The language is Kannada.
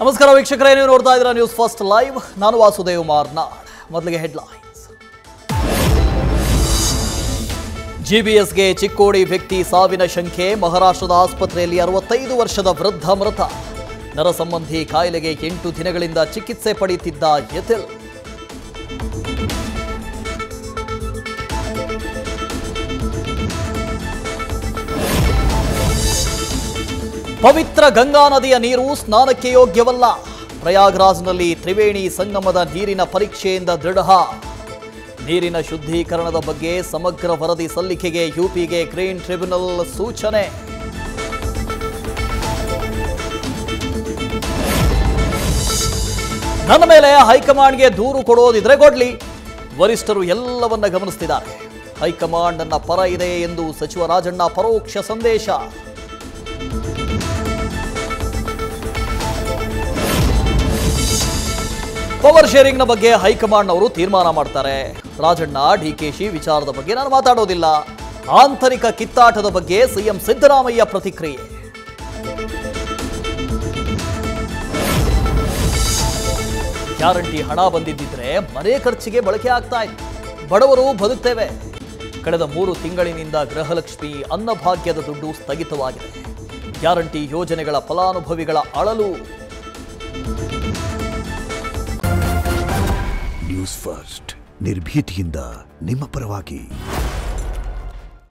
ನಮಸ್ಕಾರ ವೀಕ್ಷಕರೇ, ನೀವು ನೋಡ್ತಾ ಇದ್ದೀರಾ ನ್ಯೂಸ್ ಫಸ್ಟ್ ಲೈವ್. ನಾನು ವಾಸುದೇವ್ ಮಾರ್ನಾಡ್. ಮೊದಲಿಗೆ ಹೆಡ್ಲೈನ್ಸ್. ಜಿಬಿಎಸ್ಗೆ ಚಿಕ್ಕೋಡಿ ವ್ಯಕ್ತಿ ಸಾವಿನ ಶಂಕೆ. ಮಹಾರಾಷ್ಟ್ರದ ಆಸ್ಪತ್ರೆಯಲ್ಲಿ 65 ವರ್ಷದ ವೃದ್ಧ ಮೃತ. ನರ ಸಂಬಂಧಿ ಕಾಯಿಲೆಗೆ 8 ದಿನಗಳಿಂದ ಚಿಕಿತ್ಸೆ ಪಡೆಯುತ್ತಿದ್ದ ಯತಿಲ್. ಪವಿತ್ರ ಗಂಗಾ ನದಿಯ ನೀರು ಸ್ನಾನಕ್ಕೆ ಯೋಗ್ಯವಲ್ಲ. ಪ್ರಯಾಗ್ರಾಜ್ನಲ್ಲಿ ತ್ರಿವೇಣಿ ಸಂಗಮದ ನೀರಿನ ಪರೀಕ್ಷೆಯಿಂದ ದೃಢ. ನೀರಿನ ಶುದ್ಧೀಕರಣದ ಬಗ್ಗೆ ಸಮಗ್ರ ವರದಿ ಸಲ್ಲಿಕೆಗೆ ಯುಪಿಗೆ ಗ್ರೀನ್ ಟ್ರಿಬ್ಯುನಲ್ ಸೂಚನೆ. ನನ್ನ ಮೇಲೆ ಹೈಕಮಾಂಡ್ಗೆ ದೂರು ಕೊಡೋದಿದ್ರೆ ಕೊಡ್ಲಿ, ವರಿಷ್ಠರು ಎಲ್ಲವನ್ನ ಗಮನಿಸುತ್ತಿದ್ದಾರೆ. ಹೈಕಮಾಂಡ್ ನನ್ನ ಪರ ಇದೆ ಎಂದು ಸಚಿವ ರಾಜಣ್ಣ ಪರೋಕ್ಷ ಸಂದೇಶ. ಪವರ್ ಶೇರಿಂಗ್ನ ಬಗ್ಗೆ ಹೈಕಮಾಂಡ್ ಅವರು ತೀರ್ಮಾನ ಮಾಡ್ತಾರೆ. ರಾಜಣ್ಣ ಡಿಕೆಶಿ ವಿಚಾರದ ಬಗ್ಗೆ ನಾನು ಮಾತಾಡೋದಿಲ್ಲ. ಆಂತರಿಕ ಕಿತ್ತಾಟದ ಬಗ್ಗೆ ಸಿಎಂ ಸಿದ್ದರಾಮಯ್ಯ ಪ್ರತಿಕ್ರಿಯೆ. ಗ್ಯಾರಂಟಿ ಹಣ ಬಂದಿದ್ದಿದ್ರೆ ಮನೆ ಖರ್ಚಿಗೆ ಬಳಕೆ ಆಗ್ತಾ ಇತ್ತು. ಬಡವರು ಬದುಕ್ತೇವೆ. ಕಳೆದ 3 ತಿಂಗಳಿನಿಂದ ಗೃಹಲಕ್ಷ್ಮಿ ಅನ್ನಭಾಗ್ಯದ ದುಡ್ಡು ಸ್ಥಗಿತವಾಗಿದೆ. ಗ್ಯಾರಂಟಿ ಯೋಜನೆಗಳ ಫಲಾನುಭವಿಗಳ ಅಳಲು. ನ್ಯೂಸ್ ಫಸ್ಟ್ ನಿರ್ಭೀತಿಯಿಂದ ನಿಮ್ಮ ಪರವಾಗಿ.